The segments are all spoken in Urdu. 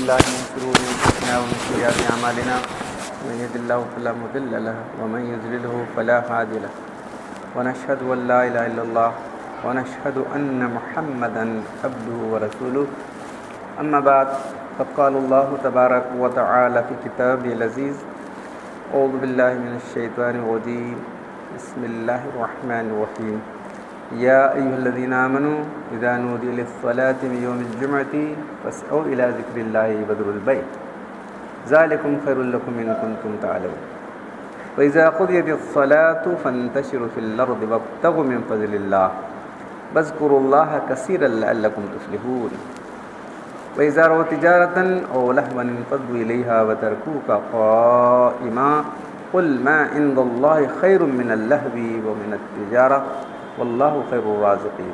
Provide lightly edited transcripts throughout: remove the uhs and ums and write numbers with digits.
بالله من شرور أنفسنا ومن سيئات أعمالنا من يهد الله فلا مضل له ومن يضلله فلا هادي له ونشهد أن لا إله إلا الله ونشهد أن محمدا عبده ورسوله أما بعد فقد قال الله تبارك وتعالى في كتابه العزيز أعوذ بالله من الشيطان الرجيم بسم الله الرحمن الرحيم يا أيها الذين آمنوا إذا نودي للصلاة من يوم الجمعة فاسعوا إلى ذكر الله وذروا البيع ذلكم خير لكم إن كنتم تعلمون وإذا قضيت الصلاة فانتشروا في الأرض وابتغوا من فضل الله واذكروا الله كثيرا لعلكم تفلحون وإذا رأوا تجارة أو لهوا انفضوا إليها وتركوك قائما قل ما عند الله خير من اللهو ومن التجارة واللہ خیر الرازقین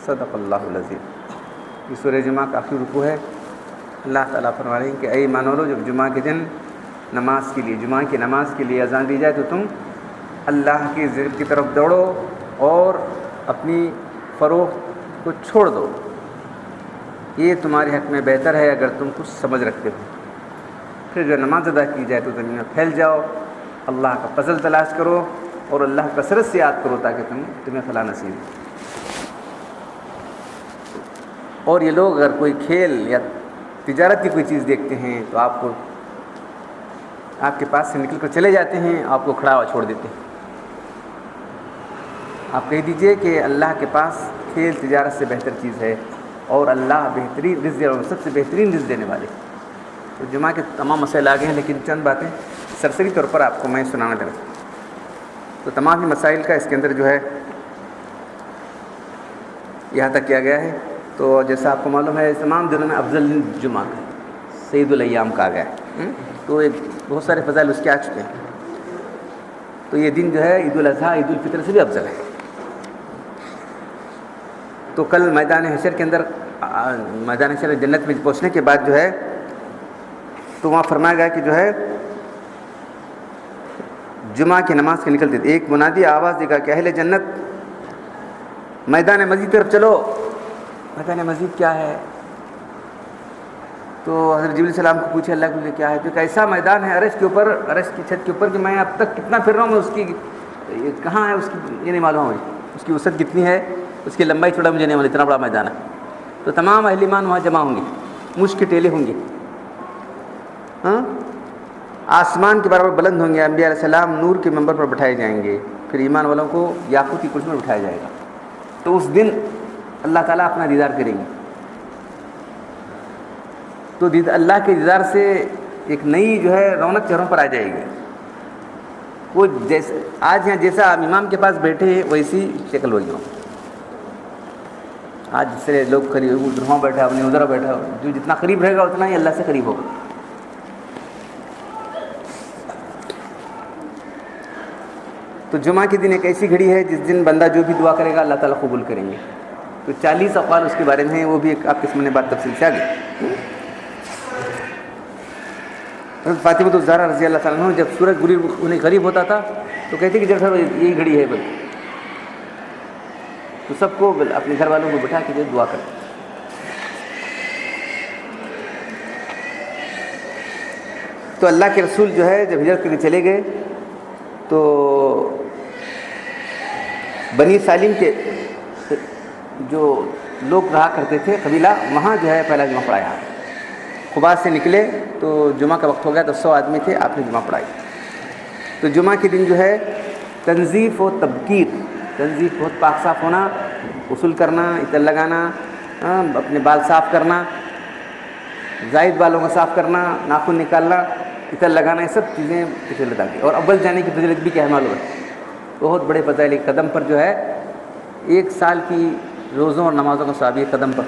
صدق اللہ العظیم۔ یہ سورہ جمعہ کا آخری رکوع ہے۔ اللہ تعالیٰ فرما رہے ہیں کہ اے ایمان والو، جب جمعہ کے دن نماز کے لیے، جمعہ کی نماز کے لیے اذان دی جائے تو تم اللہ کی ذکر کی طرف دوڑو اور اپنی فروخت کو چھوڑ دو، یہ تمہارے حق میں بہتر ہے اگر تم کچھ سمجھ رکھتے ہو۔ پھر جو نماز ادا کی جائے تو زمین میں پھیل جاؤ، اللہ کا فضل تلاش کرو اور اللہ کثرت سے یاد کرو تاکہ تمہیں فلاح نصیب ہو۔ اور یہ لوگ اگر کوئی کھیل یا تجارت کی کوئی چیز دیکھتے ہیں تو آپ کے پاس سے نکل کر چلے جاتے ہیں، آپ کو کھڑا ہوا چھوڑ دیتے ہیں۔ آپ کہہ دیجئے کہ اللہ کے پاس کھیل تجارت سے بہتر چیز ہے اور اللہ بہترین رزق اور سب سے بہترین رزق دینے والے۔ تو جمعہ کے تمام مسائل آگے ہیں، لیکن چند باتیں سرسری طور پر آپ کو میں سنانا چاہتا ہوں۔ تو تمام ہی مسائل کا اس کے اندر جو ہے یہاں تک کیا گیا ہے۔ تو جیسا آپ کو معلوم ہے تمام دنوں میں افضل جمعہ کا سید الایام کہا گیا ہے، تو بہت سارے فضائل اس کے آ چکے ہیں۔ تو یہ دن جو ہے عید الاضحیٰ عید الفطر سے بھی افضل ہے۔ تو کل میدان حشر کے اندر، میدان حشر جنت میں پہنچنے کے بعد جو ہے تو وہاں فرمایا گیا کہ جو ہے جمعہ کی نماز کے نکلتے تھے، ایک منادی آواز دے گا کہ اہل جنت میدان مسجد طرف چلو۔ میدان مسجد کیا ہے؟ تو حضرت جبریل السلام کو پوچھے اللہ کو کیا ہے؟ تو ایک ایسا میدان ہے عرش کے اوپر، عرش کی چھت کے اوپر کہ میں اب تک کتنا پھر رہا ہوں، میں اس کی کہاں ہے اس کی یہ نہیں معلوم ہے، اس کی وسعت کتنی ہے، اس کی لمبائی چوڑا مجھے نہیں معلوم، اتنا بڑا میدان ہے۔ تو تمام اہل ایمان وہاں جمع ہوں گے، مشک کے ٹیلے ہوں گے، ہاں، آسمان کے برابر بلند ہوں گے، انبیاء علیہ السلام نور کے منبر پر بٹھائے جائیں گے، پھر ایمان والوں کو یاقوت کی کرسی میں بٹھایا جائے گا۔ تو اس دن اللہ تعالیٰ اپنا دیدار کریں گے۔ تو اللہ کے دیدار سے ایک نئی جو ہے رونق چہروں پر آ جائے گی۔ وہ جیسے آج یہاں جیسا آپ امام کے پاس بیٹھے ہیں ویسی شکل ہوگی وہاں۔ آج جس سے لوگ قریب ادھر وہاں بیٹھا اپنے ادھر بیٹھا، جو جتنا قریب رہے گا اتنا ہی اللہ سے قریب ہوگا۔ تو جمعہ کے دن ایک ایسی گھڑی ہے جس دن بندہ جو بھی دعا کرے گا اللہ تعالیٰ قبول کریں گے۔ تو 40 اقوال اس کے بارے میں ہیں، وہ بھی ایک آپ کے سامنے بات تفصیل سے آگے۔ حضرت فاطمہ الزہرا رضی اللہ تعالیٰ عنہ جب سورج انہیں قریب ہوتا تھا تو کہتے کہ جب یہی گھڑی ہے بھائی، تو سب کو اپنے گھر والوں کو بٹھا کے جو دعا کرتے۔ تو اللہ کے رسول جو ہے جب ہجرت کے لیے چلے گئے تو بنی سالم کے جو لوگ رہا کرتے تھے قبیلہ، وہاں جو ہے پہلا جمعہ پڑھایا۔ خبا سے نکلے تو جمعہ کا وقت ہو گیا تو 100 آدمی تھے، آپ نے جمعہ پڑھائی۔ تو جمعہ کے دن جو ہے تنظیف و تبکیر، تنظیف بہت پاک صاف ہونا، غسل کرنا، عطر لگانا، اپنے بال صاف کرنا، زائد بالوں کو صاف کرنا، ناخن نکالنا، عطر لگانا، یہ سب چیزیں فضیلت آ گئی۔ اور اول جانے کی فضیلت بھی کیا ہے معلوم ہے؟ بہت بڑے فضائل، ایک قدم پر جو ہے 1 سال کی روزوں اور نمازوں کا ثواب، قدم پر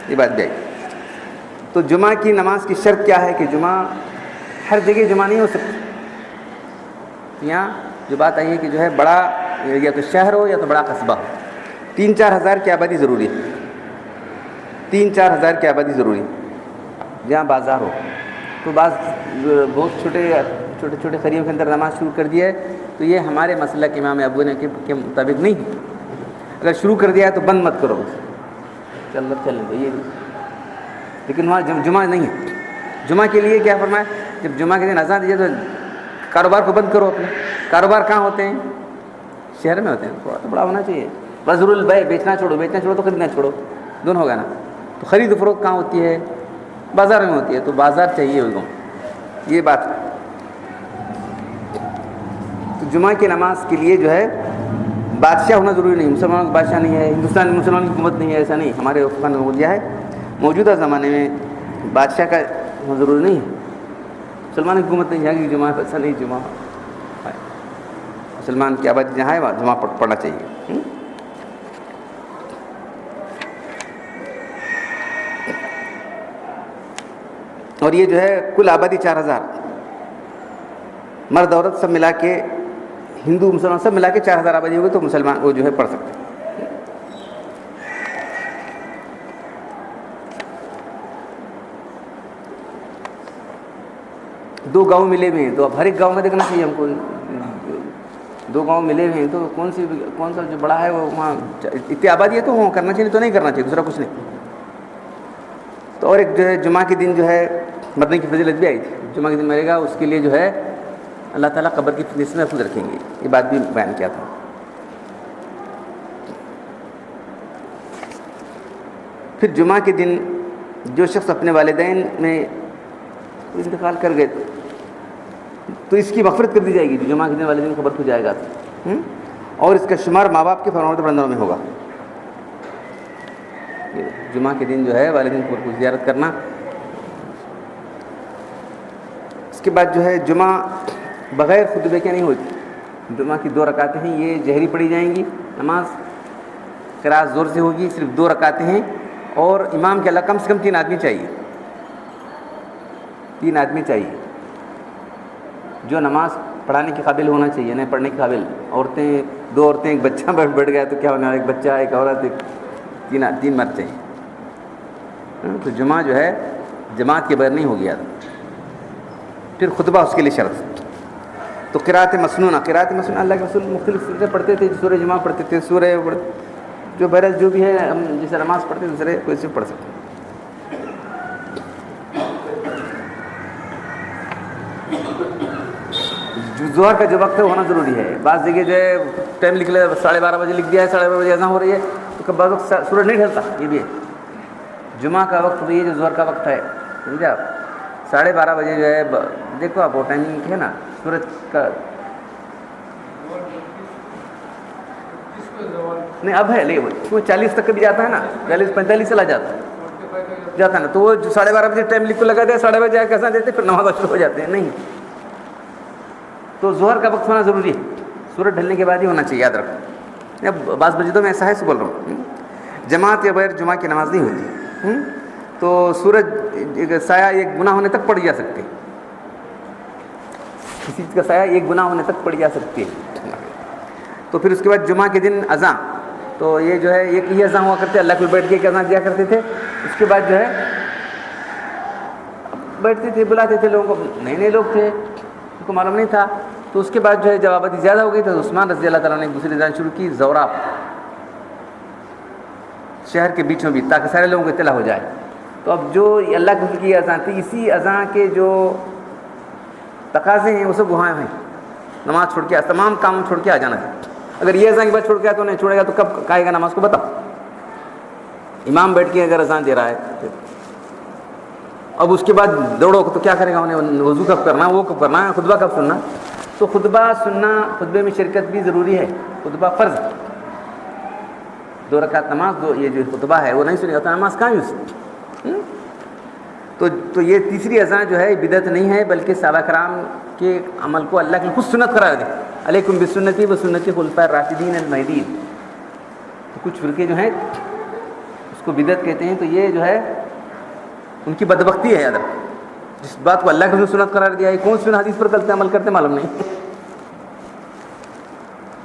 یہ بات بھی آئی۔ تو جمعہ کی نماز کی شرط کیا ہے کہ جمعہ ہر جگہ جمعہ نہیں ہو سکتی۔ یہاں جو بات آئی ہے کہ جو ہے بڑا یا تو شہر ہو یا تو بڑا قصبہ ہو، 3-4 ہزار کی آبادی ضروری ہے، 3-4 ہزار کی آبادی ضروری ہے، جہاں بازار ہو۔ تو بہت چھوٹے خریوں کے اندر نماز شروع کر دیا ہے تو یہ ہمارے مسلک امام ابو نے کے مطابق نہیں ہے۔ اگر شروع کر دیا ہے تو بند مت کرو، چلنے دو، یہ لیکن وہاں جمعہ نہیں ہے. جمعہ کے لیے کیا فرمایا؟ جب جمعہ کے دن اذان دیجیے تو کاروبار کو بند کرو اپنے. کاروبار کہاں ہوتے ہیں؟ شہر میں ہوتے ہیں. تھوڑا تو بڑا ہونا چاہیے. بذر البیع، بیچنا چھوڑو تو خریدنا چھوڑو، دونوں ہوگا نا. تو خرید و فروخت کہاں ہوتی ہے؟ بازار میں ہوتی ہے. تو بازار چاہیے ان کو. یہ بات. تو جمعہ کی نماز کے لیے جو ہے بادشاہ ہونا ضروری نہیں. مسلمانوں کا بادشاہ نہیں ہے، ہندوستان میں مسلمانوں کی حکومت نہیں ہے، ایسا نہیں. ہمارے فقہ نے وہ دیا ہے موجودہ زمانے میں بادشاہ کا ہونا ضروری نہیں ہے. مسلمان کی حکومت نہیں ہے کہ جمعہ ایسا نہیں. جمعہ مسلمان کی آبادی جہاں ہے وہاں جمعہ پڑھنا چاہیے. اور یہ جو ہے کل آبادی 4000 مرد عورت سب ملا کے، ہندو مسلمان سب ملا کے 4000 آبادی ہوگی تو مسلمان وہ جو ہے پڑھ سکتے ہیں. دو گاؤں ملے ہوئے ہیں تو اب ہر ایک گاؤں میں دیکھنا چاہیے ہم کو. دو گاؤں ملے ہوئے ہیں تو کون سا جو بڑا ہے وہ وہاں اتنی آبادی ہے تو وہاں کرنا چاہیے، تو نہیں کرنا چاہیے، دوسرا کچھ نہیں. تو اور ایک جو ہے جمعہ کے دن جو ہے مرنے کی فضیلت بھی آئی تھی. جمعہ کے دن مرے گا اس کے لیے جو ہے اللہ تعالیٰ قبر کی فتنے سے محفوظ رکھیں گے. یہ بات بھی بیان کیا تھا. پھر جمعہ کے دن جو شخص اپنے والدین میں انتقال کر گئے تو اس کی مغفرت کر دی جائے گی. جو جمعہ کے دن والدین خبر کھو جائے گا اور اس کا شمار ماں باپ کے فرمانبردار بندوں میں ہوگا. جمعہ کے دن جو ہے والدین کو زیارت کرنا. اس کے بعد جو ہے جمعہ بغیر خطبے کے نہیں ہوتی. جمعہ کی 2 رکعتیں ہیں، یہ جہری پڑھی جائیں گی. نماز قرات زور سے ہوگی. صرف 2 رکعتیں ہیں اور امام کے علاوہ کم سے کم 3 آدمی چاہیے. 3 آدمی چاہیے جو نماز پڑھانے کے قابل ہونا چاہیے، نہیں پڑھنے کے قابل. عورتیں 2 عورتیں ایک بچہ بیٹھ گیا تو کیا ہونا ہے؟ ایک بچہ ایک عورت 3 مرد چاہیے. تو جمعہ جو ہے جماعت کے بغیر نہیں ہو گیا. پھر خطبہ اس کے لیے شرط. تو قرات مسنونہ اللہ کے رسول مختلف سورتیں پڑھتے تھے. سورہ جمعہ پڑھتے تھے، سورہ جو بہرحال جو بھی ہے ہم جیسے نماز پڑھتے ہیں دوسرے کوئی سے پڑھ سکتے ہیں. ظہر کا جو وقت ہے ہونا ضروری ہے. بعض جگہ جو ہے ٹائم لکھ لیا 12:30 بجے لکھ دیا ہے، 12:30 بجے اذان ہو رہی ہے تو بعض وقت سورج نہیں ڈھلتا. یہ بھی ہے. جمعہ کا وقت یہ جو ظہر کا وقت ہے سمجھے آپ 12:30 بجے جو ہے دیکھو آپ وہ ٹائمنگ ہے نا سورج کا نہیں اب ہے لیکن 40 تک بھی جاتا ہے نا، 40-45 چلا جاتا ہے نا. تو وہ 12:30 بجے ٹائم لکھ کو لگا دیا 12:30 بجے کیسا دیتے پھر نماز شروع ہو جاتے ہیں. نہیں، تو ظہر کا وقت ہونا ضروری ہے. سورج ڈھلنے کے بعد ہی ہونا چاہیے، یاد رکھو. اب بعض مسجدوں میں ایسا ہے سو بول رہا ہوں. جماعت یا بغیر جمعہ کی نماز نہیں ہوتی. تو سورج سایہ 1 گنا ہونے تک پڑ جا سکتے ہیں. کسی چیز کا سایہ 1 گنا ہونے تک پڑ جا سکتی ہے. تو پھر اس کے بعد جمعہ کے دن اذان. تو یہ جو ہے ایک ہی اذان ہوا کرتے، اللہ کو بیٹھ کے ایک اذان دیا کرتے تھے. اس کے بعد جو ہے بیٹھتے تھے بلاتے تھے لوگوں کو. نئے لوگ تھے ان کو معلوم نہیں تھا. تو اس کے بعد جو ہے جب آبادی زیادہ ہو گئی تو عثمان رضی اللہ تعالیٰ نے ایک دوسری اذان شروع کی زورا شہر کے بیچوں بیچ تاکہ سارے لوگوں کو اطلاع ہو جائے. تو اب جو اللہ کی اذان تھی اسی اذان کے جو تقاضے ہیں وہ سب وہاں ہیں. نماز چھوڑ کے تمام کام چھوڑ کے آ جانا ہے. اگر یہ اذان کے بعد چھوڑ کے آیا تو نہیں چھوڑے گا تو کب کہے گا نماز کو بتاؤ. امام بیٹھ کے اگر اذان دے رہا ہے اب اس کے بعد دوڑو تو کیا کرے گا؟ انہیں وضو کب کرنا، وہ کب کرنا، خطبہ کب سننا. تو خطبہ سننا، خطبے میں شرکت بھی ضروری ہے. خطبہ فرض 2 رکعت نماز یہ جو خطبہ ہے وہ نہیں سنے گا تو نماز کہاں یوز. تو یہ تیسری اذان جو ہے بدعت نہیں ہے بلکہ صحابہ کرام کے عمل کو اللہ کی خود سنت قرار دے. علیکم بسنتی و سنت خلفاء الراشدین المہدیین. تو کچھ فرقے جو ہیں اس کو بدعت کہتے ہیں. تو یہ جو ہے ان کی بدبختی ہے. یاد رکھو جس بات کو اللہ کے سنت قرار دیا ہے کون سی حدیث پر کرتے عمل کرتے معلوم نہیں.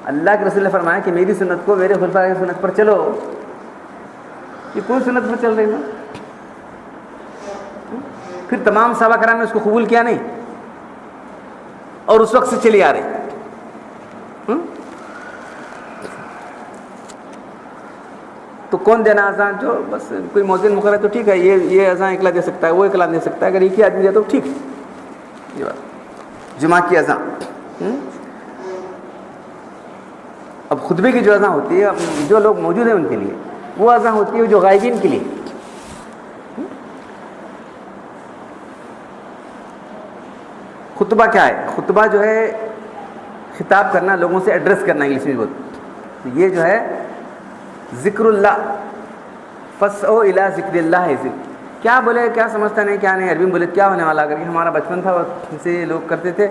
اللہ کے رسول نے فرمایا کہ میری سنت کو میرے خلفاء کی سنت پر چلو. یہ کون سنت پر چل رہی ہے؟ پھر تمام صحابہ کرام نے اس کو قبول کیا نہیں اور اس وقت سے چلی آ رہی. تو کون دینا اذان؟ جو بس کوئی مؤذن مقرر تو ٹھیک ہے، یہ اذان اکلا دے سکتا ہے، وہ اکلا دے سکتا ہے، اگر ایک ہی آدمی دے تو ٹھیک ہے. یہ بات جمعہ کی اذان. اب خطبے کی جو اذان ہوتی ہے جو لوگ موجود ہیں ان کے لیے، وہ اذان ہوتی ہے جو غائبین کے لیے. خطبہ کیا ہے؟ خطبہ جو ہے خطاب کرنا، لوگوں سے ایڈریس کرنا انگلش میں بولتے. تو یہ جو ہے ذکر اللہ، فسعوا الی ذکر اللہ ہے. کیا بولے، کیا سمجھتا نہیں، کیا نہیں. عربی میں بولے کیا ہونے والا، اگر کہ ہمارا بچپن تھا اسے لوگ کرتے تھے،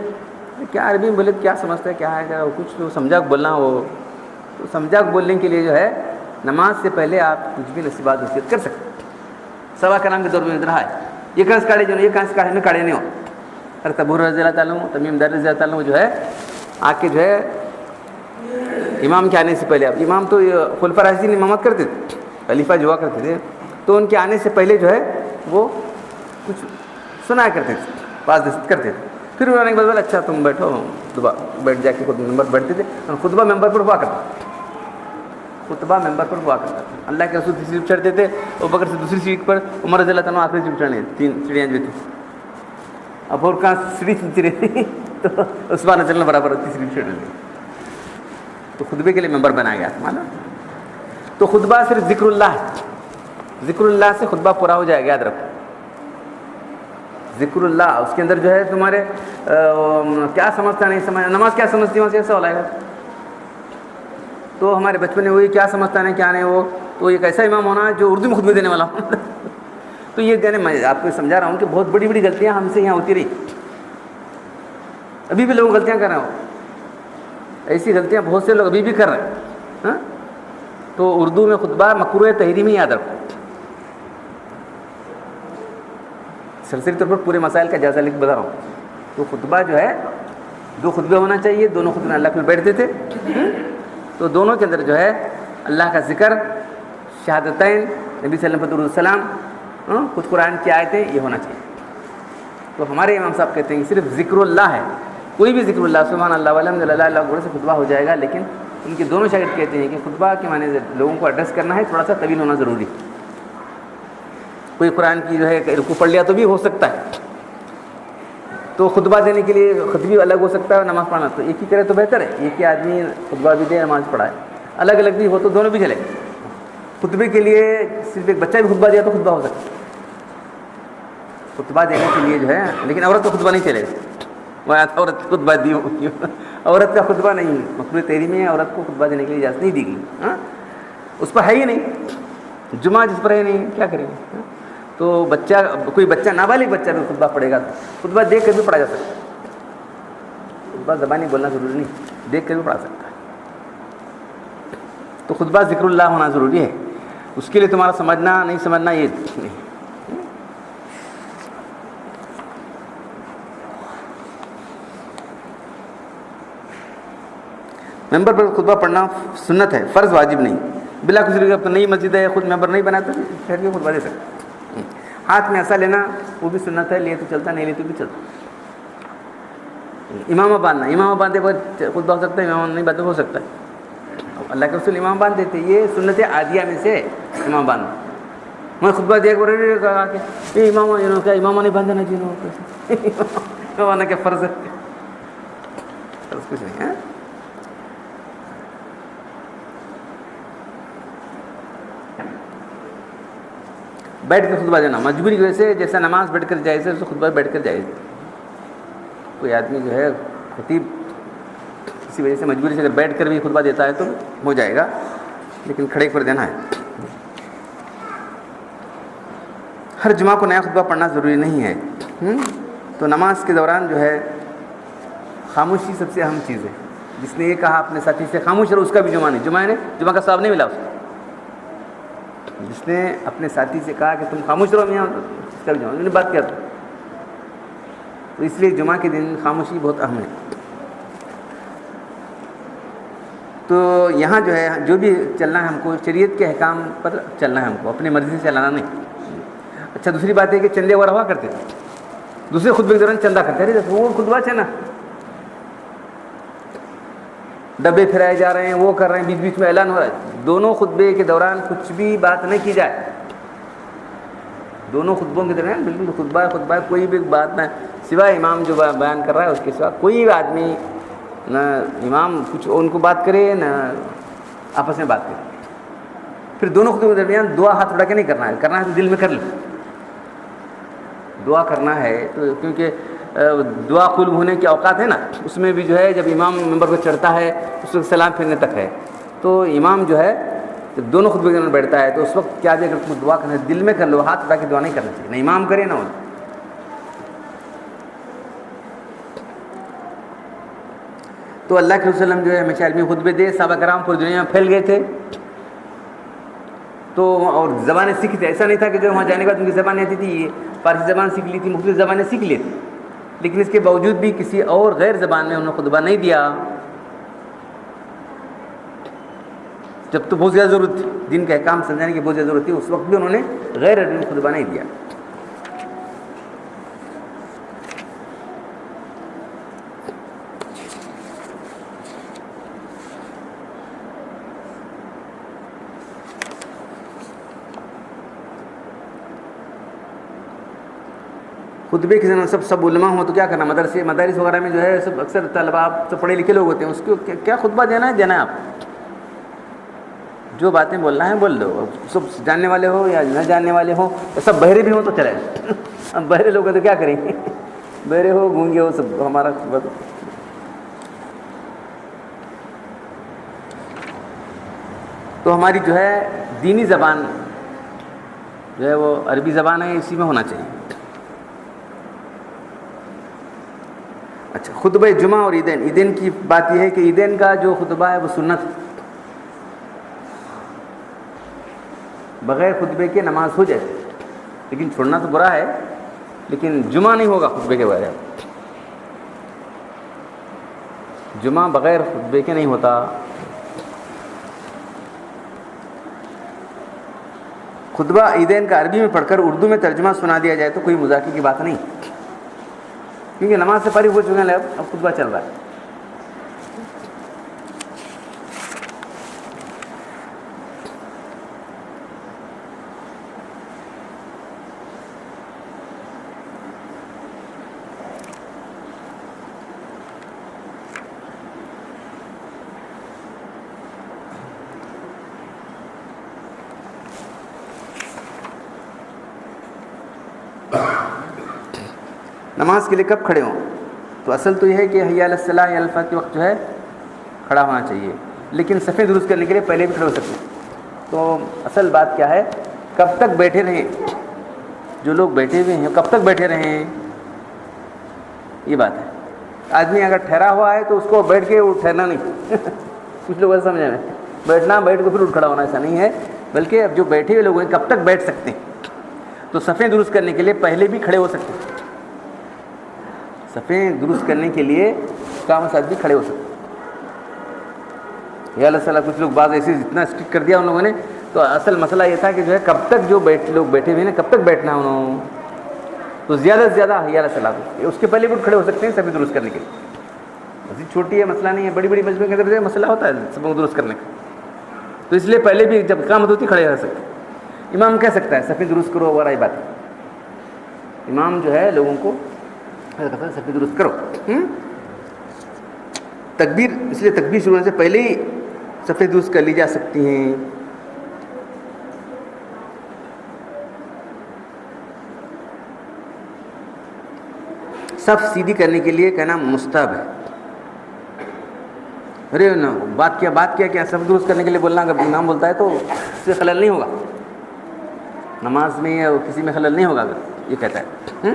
کیا عربی میں بولے کیا سمجھتا ہے، کیا ہے کچھ تو سمجھا بولنا. وہ تو سمجھا بولنے کے لیے جو ہے نماز سے پہلے آپ کچھ بھی نصیحت وصیت کر سکتے. صحابہ کرام کے دور میں رہا ہے. یہ کنس کاڑے جو یہ کنس کاڑے میں کاڑے نہیں ہو. حضرت ابو رضی اللہ تعالیٰ عنہ، تمیم داری رضی اللہ تعالیٰ عنہ جو ہے آ کے جو ہے امام کے آنے سے پہلے، اب امام تو خلفاء راشدین امامت کرتے تھے، خلیفہ جو ہوا کرتے تھے، تو ان کے آنے سے پہلے جو ہے وہ کچھ سنایا کرتے تھے، پاس دست کرتے تھے. پھر انہوں نے بولا اچھا تم بیٹھو، بیٹھ جا کے خود ممبر بیٹھتے تھے. خطبہ ممبر پر ہوا کرتا تھا، خطبہ ممبر پر ہوا کرتا تھا. اللہ کے رسول تیسری سیٹ چڑھتے تھے، ابو بکر سے دوسری سیٹ پر، عمر رضی اللہ تعالیٰ آخری سیٹ چڑھنے، 3 سیڑھیاں جو تھیں. اب اور کہاں سیڑھی چلتی رہتی تو عثمان چلنا برابر تیسری سیٹ چڑھنے. تو خطبے کے لیے ممبر بنایا گیا معلوم. تو خطبہ صرف ذکر اللہ ہے، ذکر اللہ سے خطبہ پورا ہو جائے گا. یاد رکھو ذکر اللہ، اس کے اندر جو ہے تمہارے کیا سمجھتا نہیں سمجھ، نماز کیا سمجھتی وہاں سے ایسا ہو جائے گا. تو ہمارے بچپن میں وہی کیا سمجھتا نہیں کیا نہیں، وہ تو ایک ایسا امام ہونا جو اردو میں خطبے دینے والا ہوں. تو یہ دینے میں آپ کو سمجھا رہا ہوں کہ بہت بڑی بڑی غلطیاں ہم سے یہاں ہوتی رہی، ابھی بھی لوگ غلطیاں کر رہے ہو. ایسی غلطیاں بہت سے لوگ ابھی بھی کر رہے ہیں. ہاں تو اردو میں خطبہ مکروہ تحریمی یاد رکھو. سرسری طور پر پورے مسائل کا جائزہ لکھ بتا رہا ہوں. تو خطبہ جو ہے 2 خطبے ہونا چاہیے، دونوں خطبے اللہ کے بیٹھتے تھے. تو دونوں کے اندر جو ہے اللہ کا ذکر، شہادتین، نبی صلی اللہ علیہ وسلم، کچھ قرآن کی آیتیں، یہ ہونا چاہیے. تو ہمارے امام صاحب کہتے ہیں کہ صرف ذکر اللہ ہے، کوئی بھی ذکر اللہ، سبحان اللہ والحمد للہ اللہ اکبر سے خطبہ ہو جائے گا. لیکن ان کے دونوں شاگرد کہتے ہیں کہ خطبہ کے معنی سے لوگوں کو ایڈریس کرنا ہے، تھوڑا سا طویل ہونا ضروری. کوئی قرآن کی جو ہے رکوع پڑھ لیا تو بھی ہو سکتا ہے. تو خطبہ دینے کے لیے خطبی الگ ہو سکتا ہے، نماز پڑھنا تو ایک ہی کرے تو بہتر ہے. ایک ہی آدمی خطبہ بھی دے، نماز پڑھائے. الگ الگ بھی ہو تو دونوں بھی چلے. خطبے کے لیے صرف ایک بچہ بھی خطبہ دیا تو خطبہ ہو سکتا ہے. خطبہ دینے کے لیے جو ہے، لیکن عورت کا خطبہ نہیں چلے گا. وہ عورت خطبہ دی، عورت کا خطبہ نہیں، مکروہ تحریمی ہے. عورت کو خطبہ دینے کے لیے اجازت نہیں دی گئی. اس پر ہے ہی نہیں، جمعہ جس پر ہے نہیں، کیا کریں گے. تو بچہ، کوئی بچہ نابالغ بچہ بھی خطبہ پڑھے گا تو خطبہ دیکھ کر بھی پڑھا جا سکتا ہے. خطبہ زبانی بولنا ضروری نہیں، دیکھ کر بھی پڑھا سکتا ہے. تو خطبہ ذکر اللہ ہونا ضروری ہے. اس کے لیے تمہارا سمجھنا نہیں سمجھنا یہ نہیں. ممبر پر خطبہ پڑھنا سنت ہے، فرض واجب نہیں. بلا کسی اب تو نئی مسجد ہے، خود ممبر نہیں بنا تو پھر بھی خطبہ دے سکتے. ہاتھ میں ایسا لینا وہ بھی سنت ہے، لیے تو چلتا، نہیں لیے تو بھی چلتا. امامہ باندھنا، امامہ باندھے خطبہ ہو سکتا ہے، امامہ نہیں باندھے ہو سکتا ہے. اللہ کے رسول امام باندھ دیتے، یہ سنت عادیہ میں سے امام باندھنا. میں خطبہ دیا کہا کہ یہ امامہ کیا امامہ نہیں باندھنا چاہیے، امامہ کیا فرض ہے، فرض کچھ نہیں ہے. بیٹھ کر خطبہ دینا مجبوری کی وجہ سے، جیسا نماز بیٹھ کر جائز ہے اس خطبہ بیٹھ کر جائز. کوئی آدمی جو ہے خطیب کسی وجہ سے مجبوری سے اگر بیٹھ کر بھی خطبہ دیتا ہے تو ہو جائے گا، لیکن کھڑے پر دینا ہے. ہر جمعہ کو نیا خطبہ پڑھنا ضروری نہیں ہے. تو نماز کے دوران جو ہے خاموشی سب سے اہم چیز ہے. جس نے یہ کہا اپنے ساتھی سے خاموش رہو، اس کا بھی جمعہ نہیں، جمعہ کا ثواب نہیں ملا اس کو. جس نے اپنے ساتھی سے کہا کہ تم خاموش رہو میاں، اس کا بھی جمعہ نہیں. بات کیا تو اس لیے جمعہ کے دن خاموشی بہت اہم ہے. تو یہاں جو ہے جو بھی چلنا ہے ہم کو شریعت کے احکام پر چلنا ہے، ہم کو اپنی مرضی سے چلانا نہیں. اچھا دوسری بات ہے کہ چندے وغیرہ ہوا کرتے تھے، دوسرے خطبے کے دوران چندہ کرتے. ارے وہ خطبہ ہے نا، ڈبے پھرائے جا رہے ہیں، وہ کر رہے ہیں، بیچ بیچ میں اعلان ہو رہا ہے. دونوں خطبے کے دوران کچھ بھی بات نہیں کی جائے. دونوں خطبوں کے درمیان بالکل خطبہ کوئی بھی بات نہ، سوائے امام جو بیان کر رہا ہے اس کے سوا کوئی بھی آدمی نہ امام کچھ ان کو بات کرے نہ آپس میں بات کرے. پھر دونوں خطبوں کے درمیان دعا ہاتھ اٹھا کے نہیں کرنا ہے تو دل میں کر لیں. دعا کرنا ہے تو کیونکہ دعا قبول ہونے کے اوقات ہے نا، اس میں بھی جو ہے جب امام ممبر پہ چڑھتا ہے اس وقت سلام پھیرنے تک ہے. تو امام جو ہے جب دونوں خطبے کے اندر بیٹھتا ہے تو اس وقت کیا دے، اگر تم دعا کرنا ہے دل میں کر لو، ہاتھ اٹھا کے دعا نہیں کرنا چاہیے، نہ امام کرے نہ ان. تو اللہ کے وسلم جو ہے ہمیشہ علمی خطبے دے. صحابہ کرام پوری دنیا میں پھیل گئے تھے تو، اور زبانیں سیکھی تھے. ایسا نہیں تھا کہ جو وہاں جانے کے بعد ان کی زبانیں آتی تھی، یہ فارسی زبان سیکھ لی تھی، مختلف زبانیں سیکھ لی تھی، لیکن اس کے باوجود بھی کسی اور غیر زبان میں انہوں نے خطبہ نہیں دیا جب تو بہت زیادہ ضرورت تھی، دین کا احکام سمجھانے کی بہت زیادہ ضرورت تھی. اس وقت بھی انہوں نے غیر عربی میں خطبہ نہیں دیا. خطبے کے ذمہ سب علماء ہوں تو کیا کرنا، مدارس وغیرہ میں جو ہے سب اکثر طلباء سب پڑھے لکھے لوگ ہوتے ہیں، اس کو کیا خطبہ دینا ہے آپ جو باتیں بولنا ہے بول دو. سب جاننے والے ہو یا نہ جاننے والے ہو، سب بہرے بھی ہوں تو چلے. اب بہرے لوگ ہیں تو کیا کریں گے، بہرے ہو گونگے ہو سب ہمارا خطبہ تو ہماری جو ہے دینی زبان جو ہے وہ عربی زبان ہے، اسی میں ہونا چاہیے. اچھا، خطبہ جمعہ اور عیدین کی بات یہ ہے کہ عیدین کا جو خطبہ ہے وہ سنت، بغیر خطبے کے نماز ہو جائے، لیکن چھوڑنا تو برا ہے، لیکن جمعہ نہیں ہوگا خطبے کے بغیر. جمعہ بغیر خطبے کے نہیں ہوتا. خطبہ عیدین کا عربی میں پڑھ کر اردو میں ترجمہ سنا دیا جائے تو کوئی مذاکرے کی بات نہیں، کیونکہ نماز سے فارغ ہو چکے ہیں، اب خطبہ چل رہا ہے. نماز کے لیے کب کھڑے ہوں؟ تو اصل تو یہ ہے کہ حی علی الصلاۃ یا الفلاح کے وقت جو ہے کھڑا ہونا چاہیے، لیکن صفیں درست کرنے کے لیے پہلے بھی کھڑے ہو سکتے ہیں. تو اصل بات کیا ہے، کب تک بیٹھے رہیں، جو لوگ بیٹھے ہوئے ہیں کب تک بیٹھے رہیں، یہ بات ہے. آدمی اگر ٹھہرا ہوا ہے تو اس کو بیٹھ کے ٹھہرنا نہیں. کچھ لوگ ایسا سمجھیں بیٹھنا بیٹھ کے پھر اٹھ کھڑا ہونا، ایسا نہیں ہے، بلکہ اب جو بیٹھے ہوئے لوگ ہیں کب تک بیٹھ سکتے ہیں. تو صفیں درست کرنے کے لیے پہلے بھی کھڑے ہو سکتے ہیں، صفیں درست کرنے کے لیے کام ساتھ بھی کھڑے ہو سکتے ہیں. یا اللہ تعالیٰ کچھ لوگ بعض ایسے اتنا اسٹرکٹ کر دیا ان لوگوں نے، تو اصل مسئلہ یہ تھا کہ جو ہے کب تک جو لوگ بیٹھے ہوئے ہیں کب تک بیٹھنا ہے انہوں، تو زیادہ سے زیادہ یا اللہ تعالیٰ اس کے پہلے بھی کھڑے ہو سکتے ہیں صفیں درست کرنے کے لیے. مسجد چھوٹی ہے مسئلہ نہیں ہے، بڑی بڑی مسجدوں کے اندر مسئلہ ہوتا ہے صفوں کو درست کرنے کا، تو اس لیے پہلے بھی جب اقامت ہوتی کھڑے رہ سکتے. امام کہہ سکتا ہے صفیں درست کرو وغیرہ یہ بات ہے، امام جو ہے لوگوں کو صفیں درست کرو. تکبیر، اس لیے تکبیر شروع ہونے سے پہلے ہی صفیں درست کر لی جا سکتی ہیں. صف سیدھی کرنے کے لیے کہنا مستحب ہے. ارے نا بات کیا صف درست کرنے کے لیے بولنا، اگر امام بولتا ہے تو اس سے خلل نہیں ہوگا، نماز میں یا کسی میں خلل نہیں ہوگا اگر یہ کہتا ہے.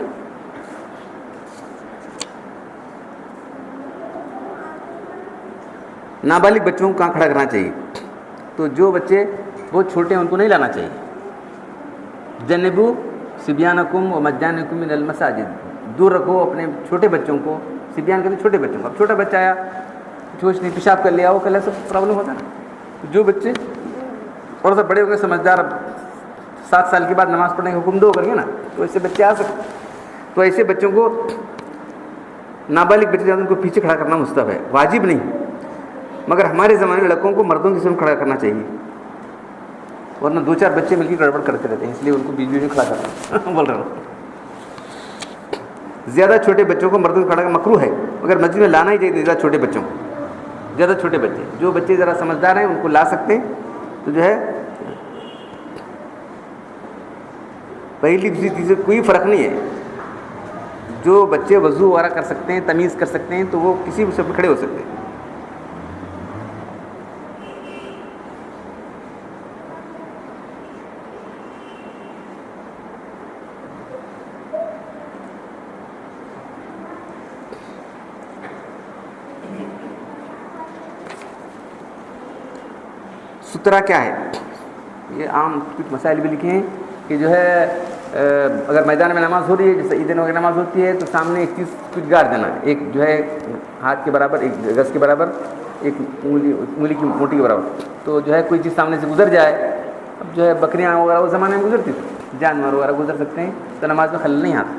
نابالغ بچوں کو کہاں کھڑا کرنا چاہیے؟ تو جو بچے بہت چھوٹے ہیں ان کو نہیں لانا چاہیے. جنبوا صبیانکم ومجانکم من المساجد، دور رکھو اپنے چھوٹے بچوں کو. صبیان کہتے ہیں چھوٹے بچوں کو. اب چھوٹا بچہ آیا کچھ نہیں پیشاب کر لیا وہ کر لیا، سب پرابلم ہوتا ہے نا. جو بچے تھوڑا سا بڑے ہو گئے سمجھدار، اب 7 سال کے بعد نماز پڑھنے کا حکم دو کر کے نا، تو ایسے بچے آ سکتے. تو ایسے بچوں کو نابالغ بچے ان کو پیچھے کھڑا کرنا مستحب ہے، واجب نہیں. مگر ہمارے زمانے میں لڑکوں کو مردوں کی سمت کھڑا کرنا چاہیے، ورنہ 2-4 بچے مل کے گڑبڑ کرتے رہتے ہیں، اس لیے ان کو بیچ بیچ میں کھڑا کرنا بول رہا ہوں۔ زیادہ چھوٹے بچوں کو مردوں کو کھڑا کرنا مکروہ ہے، مگر مسجد میں لانا ہی چاہیے زیادہ چھوٹے بچوں کو، زیادہ چھوٹے بچے، جو بچے ذرا سمجھدار ہیں ان کو لا سکتے ہیں، تو جو ہے پہلی دوسری چیزیں کوئی فرق نہیں ہے، جو بچے وضو وغیرہ کر سکتے ہیں، تمیز کر سکتے ہیں، تو وہ کسی بھی صف میں کھڑے ہو سکتے ہیں۔ سترہ کیا ہے؟ یہ عام کچھ مسائل بھی لکھے ہیں کہ جو ہے اگر میدان میں نماز ہو رہی ہے، جیسے عید کی نماز ہوتی ہے، تو سامنے ایک چیز کچھ گاڑ دینا، ایک جو ہے ہاتھ کے برابر، ایک گز کے برابر، ایک انگلی کی موٹی کے برابر، تو جو ہے کوئی چیز سامنے سے گزر جائے، اب جو ہے بکریاں وغیرہ اس زمانے میں گزرتی تھی، جانور وغیرہ گزر سکتے ہیں، تو نماز میں خلل نہیں آتا۔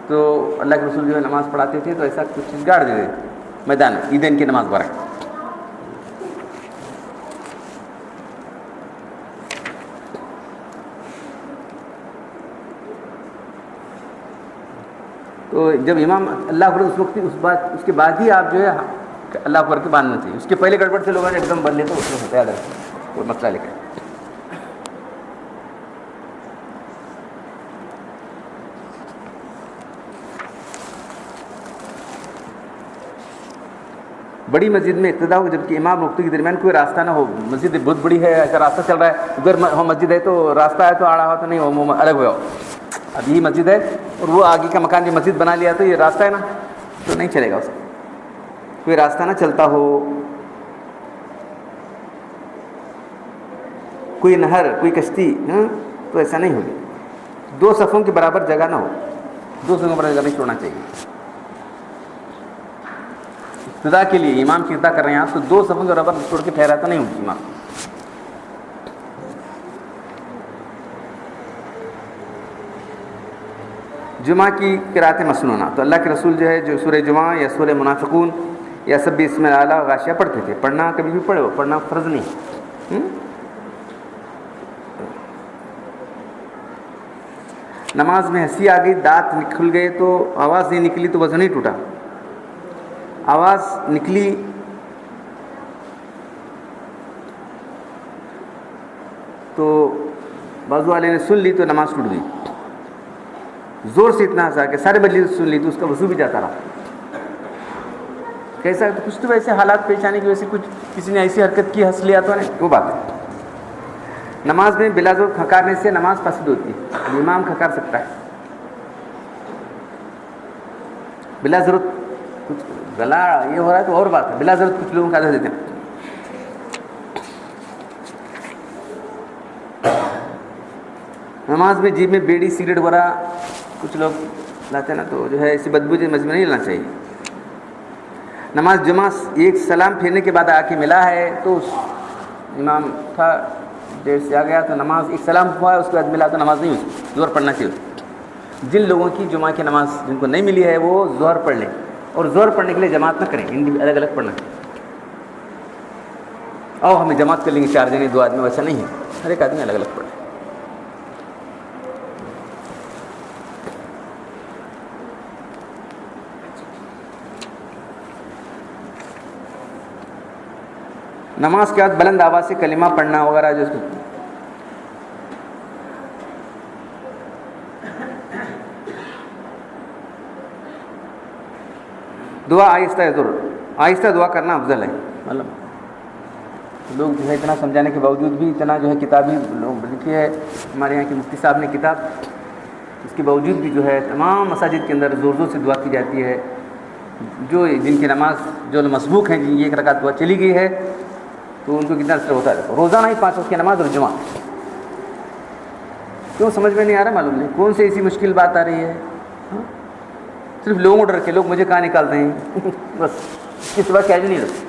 تو اللہ کے رسول جو ہے نماز پڑھاتے تھے تو ایسا کچھ چیز گاڑ دیتے تھے میدان میں عیدین کی نماز برابر۔ تو جب امام اللہ اکبر اس وقت اس کے بعد ہی آپ جو ہے اللہ اکبر کے باندھنا چاہیے، اس کے پہلے گڑبڑ سے لوگوں نے ایک دم بدلے تو اس میں ہوتا ہے، یاد رکھیں وہ مسئلہ لکھا ہے۔ بڑی مسجد میں اقتدا ہو جبکہ امام رکوع کے درمیان کوئی راستہ نہ ہو، مسجد بہت بڑی ہے، ایسا راستہ چل رہا ہے، ادھر مسجد ہے تو راستہ ہے تو آڑا ہوا تو نہیں ہو، الگ ہوا ہو، اب یہ مسجد ہے اور وہ آگے کا مکان جو مسجد بنا لیا تو یہ راستہ ہے نا، تو نہیں چلے گا، اس کا کوئی راستہ نہ چلتا ہو، کوئی نہر، کوئی کشتی، تو ایسا نہیں ہوگی، 2 صفوں کے برابر جگہ نہ ہو، 2 صفوں کے برابر جگہ نہیں چھوڑنا چاہیے۔ ابتدا کے لیے امام کی ابتدا کر رہے ہیں آپ تو 2 صفوں کے برابر چھوڑ کے ٹھہراتا نہیں ہوں امام۔ جمعہ کی قرأت مسنونہ، تو اللہ کے رسول جو ہے جو سورہ جمعہ یا سورہ منافقون یا سبح اسم الاعلیٰ غاشیہ پڑھتے تھے، پڑھنا کبھی بھی پڑھو، پڑھنا فرض نہیں۔ نماز میں ہنسی آ گئی، دانت نکل گئے تو آواز نہیں نکلی تو وضو نہیں ٹوٹا، آواز نکلی تو بازو والے نے سن لی تو نماز ٹوٹ گئی، زور سے اتنا ہنسا کہ سارے مجلس سن لی تو اس کا وضو بھی جاتا رہا۔ کیسا تو کچھ تو ویسے حالات پیش آنے کی وجہ سے کچھ کسی نے ایسی حرکت کی، ہنس لیا تو نہیں، وہ بات ہے۔ نماز میں بلا زور کھنکارنے سے نماز فاسد ہوتی ہے، امام کھنکار سکتا ہے بلا ضرورت، کچھ گلا یہ ہو رہا ہے تو اور بات ہے، بلا ضرورت کچھ لوگوں کا عادت دیتے ہیں۔ نماز میں جیب میں بیڑی سگریٹ وغیرہ کچھ لوگ لاتے ہیں نا، تو جو ہے ایسی بدبو مسجد میں نہیں لینا چاہیے۔ نماز جمعہ ایک سلام پھیرنے کے بعد آ کے ملا ہے تو امام تھا دیر سے آ گیا تو نماز ایک سلام ہوا ہے اس کے بعد ملا تو نماز نہیں ہوئی، ظہر پڑھنا چاہیے۔ جن لوگوں کی جمعہ کی نماز جن کو نہیں ملی ہے وہ ظہر پڑھ لیں، اور ظہر پڑھنے کے لیے جماعت نہ کریں، الگ الگ پڑھنا چاہیے۔ اور ہمیں جماعت کر لیں گے 4 جنے 2 آدمی، ویسا نہیں ہے، ہر ایک آدمی الگ الگ پڑھے۔ نماز کے بعد بلند آواز سے کلمہ پڑھنا وغیرہ جو دعا آہستہ دعا کرنا افضل ہے۔ مطلب لوگ جو ہے اتنا سمجھانے کے باوجود بھی اتنا جو ہے کتابی لوگ لکھی ہے، ہمارے یہاں کے مفتی صاحب نے کتاب، اس کے باوجود بھی جو ہے تمام مساجد کے اندر زور زور سے دعا کی جاتی ہے۔ جو جن کی نماز جو مسبوق ہیں، جن کی 1 رکعت دعا چلی گئی ہے تو ان کو کتنا اثر ہوتا ہے، روزانہ ہی 5 وقت کی نماز اور جمعہ۔ کیوں سمجھ میں نہیں آ رہا، معلوم نہیں کون سی ایسی مشکل بات آ رہی ہے، صرف لوگوں کو ڈر کے لوگ مجھے کہاں نکالتے ہیں، بس اس کے سوا کیا نہیں رہتا۔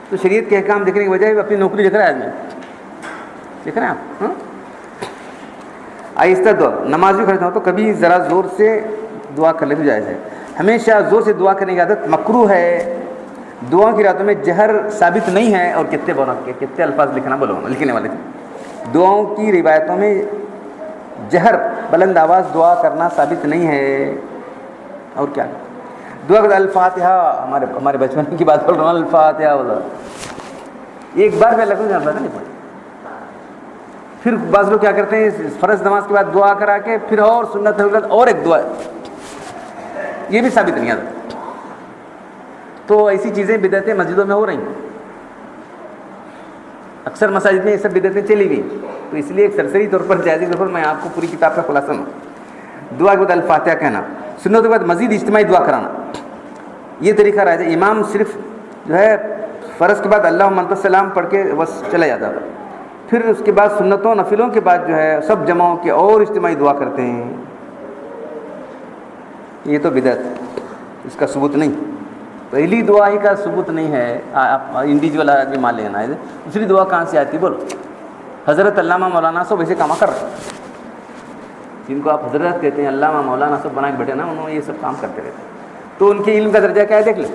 تو شریعت کے احکام دیکھنے کی بجائے اپنی نوکری دیکھ رہا ہے آدمی، دیکھ رہے ہیں آپ۔ آہستہ دعا، نماز بھی کھڑا ہو تو کبھی ذرا زور سے دعا کر لے تو جائز ہے۔ ہمیشہ زور سے دعا کرنے کی عادت مکروہ ہے. دعاؤں کی راتوں میں جہر ثابت نہیں ہے. اور کتنے الفاظ لکھنے والے تھے. دعاؤں کی روایتوں میں جہر بلند آواز دعا کرنا ثابت نہیں ہے. اور کیا دعا کرتا الفاتحہ، ہمارے بچپن کی بات بول رہا ہوں، الفاتحہ بولا ایک بار میں لگوں جاتا نہیں پڑے. پھر بعض لوگ کیا کرتے ہیں فرض نماز کے بعد دعا کرا کے پھر اور سنت اور ایک دعا، یہ بھی ثابت نہیں آتا. تو ایسی چیزیں بدعتیں مسجدوں میں ہو رہی ہیں. اکثر مساجد میں یہ سب بدعتیں چلی گئی. تو اس لیے ایک سرسری طور پر جائزی طور پر میں آپ کو پوری کتاب کا خلاصہ دوں. دعا کے بعد الفاتحہ کہنا، سنت کے بعد مزید اجتماعی دعا کرانا، یہ طریقہ رہا ہے. امام صرف جو ہے فرض کے بعد اللہم انت السلام پڑھ کے بس چلا جاتا تھا. پھر اس کے بعد سنتوں نفلوں کے بعد جو ہے سب جماعوں کے اور اجتماعی دعا کرتے ہیں. یہ تو بدعت ہے، اس کا ثبوت نہیں. پہلی دعا ہی کا ثبوت نہیں ہے. آپ انڈیویجول آدمی مان لینا ہے. دوسری دعا کہاں سے آتی بولو؟ حضرت علامہ مولانا صاحب ایسے کام کر رہے ہیں، جن کو آپ حضرت کہتے ہیں، علامہ مولانا صاحب بنا کے بیٹھے نا، انہوں نے یہ سب کام کرتے رہتے. تو ان کے علم کا درجہ کیا ہے دیکھ لیں.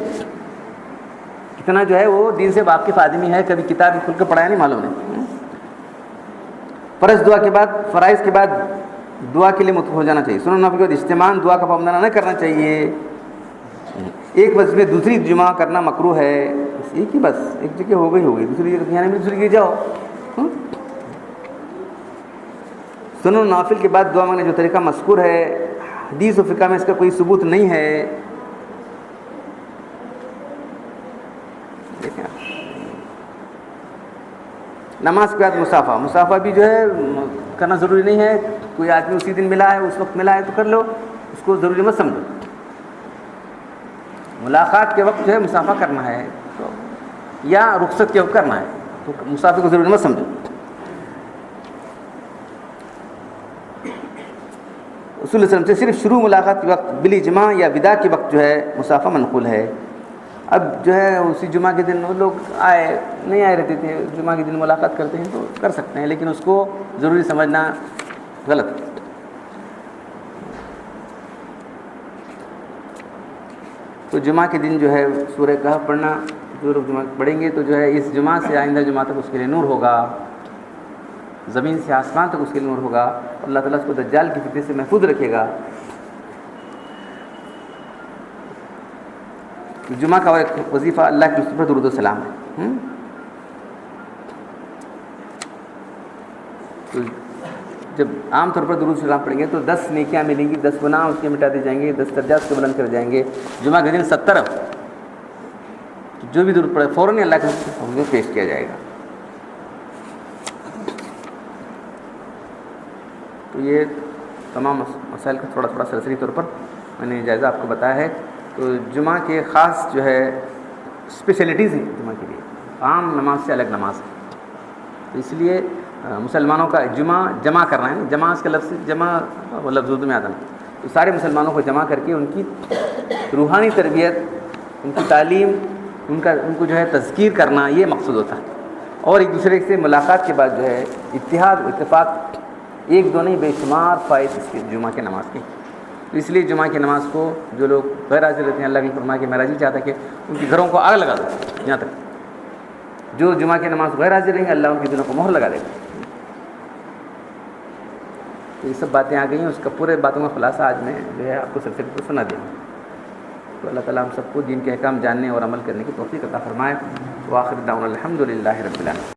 کتنا جو ہے وہ دین سے واقف آدمی ہے، کبھی کتاب کھل کے پڑھایا نہیں معلوم نہیں. فرض دعا کے بعد، فرائض کے بعد دعا کے لیے متوجہ ہو جانا چاہیے. سنن نفل کے بعد اجتماع دعا کا پابندانہ نہ کرنا چاہیے. ایک مسجد میں دوسری جمعہ کرنا مکروہ ہے. ایک ہی بس ایک جگہ ہو گئی دوسری جگہ میں دوسری جگہ جاؤ. سنن نافل کے بعد دعا مانگنے جو طریقہ مذکور ہے، حدیث و فقہ میں اس کا کوئی ثبوت نہیں ہے. نماز کے بعد مسافہ بھی جو ہے کرنا ضروری نہیں ہے. کوئی آدمی اسی دن ملا ہے، اس وقت ملا ہے تو کر لو، اس کو ضروری مت سمجھو. ملاقات کے وقت جو ہے مسافہ کرنا ہے تو یا رخصت کے وقت کرنا ہے تو مسافر کو ضروری مت سمجھو. رسول اللہ علیہ وسلم سے صرف شروع ملاقات کے وقت بالاجماع یا وداع کے وقت جو ہے مسافہ منقول ہے. اب جو ہے اسی جمعہ کے دن وہ لوگ نہیں آئے رہتے تھے، جمعہ کے دن ملاقات کرتے ہیں تو کر سکتے ہیں، لیکن اس کو ضروری سمجھنا غلط ہے. تو جمعہ کے دن جو ہے سورہ کہف پڑھنا، جو لوگ جمعہ پڑھیں گے تو جو ہے اس جمعہ سے آئندہ جمعہ تک اس کے لیے نور ہوگا، زمین سے آسمان تک اس کے لیے نور ہوگا. اللہ تعالیٰ اس کو دجال کی فتنے سے محفوظ رکھے گا. جمعہ کا ایک وظیفہ اللہ کے رسول پر درود و سلام ہے. تو جب عام طور پر درود و سلام پڑھیں گے تو 10 نیکیاں ملیں گی، 10 گناہ اس کے مٹا دیے جائیں گے، 10 درجات کو بلند کر جائیں گے. جمعہ کے دن 70 جو بھی درود پڑھے فوراً اللہ کے سامنے پیش کیا جائے گا. تو یہ تمام مسائل کا تھوڑا تھوڑا سرسری طور پر میں نے جائزہ آپ کو بتایا ہے. تو جمعہ کے خاص جو ہے اسپیشلٹیز ہیں جمعہ کے لیے، عام نماز سے الگ نماز ہے. تو اس لیے مسلمانوں کا جمع کرنا ہے. جمع اس کا لفظ جمع وہ لفظ اردو میں آتا ہے. تو سارے مسلمانوں کو جمع کر کے ان کی روحانی تربیت، ان کی تعلیم، ان کو جو ہے تذکیر کرنا، یہ مقصود ہوتا ہے. اور ایک دوسرے سے ملاقات کے بعد جو ہے اتحاد و اتفاق، ایک دو نہیں بے شمار فائد اس کے جمعہ کے نماز کے. تو اس لیے جمعہ کی نماز کو جو لوگ غیر حاضر رہتے ہیں، اللہ کی فرمایا کہ میرا جی چاہتا ہے کہ ان کے گھروں کو آگ لگا دو. یہاں تک جو جمعہ کی نماز غیر حاضر رہیں گے اللہ ان کے دلوں کو مہر لگا دے گا. تو یہ سب باتیں آ گئی ہیں، اس کا پورے باتوں کا خلاصہ آج میں جو ہے آپ کو سب سے سنا دیا. تو اللہ تعالیٰ ہم سب کو دین کے احکام جاننے اور عمل کرنے کی توفیق عطا فرمائے. وآخر دعوانا الحمد للہ رب العالمین.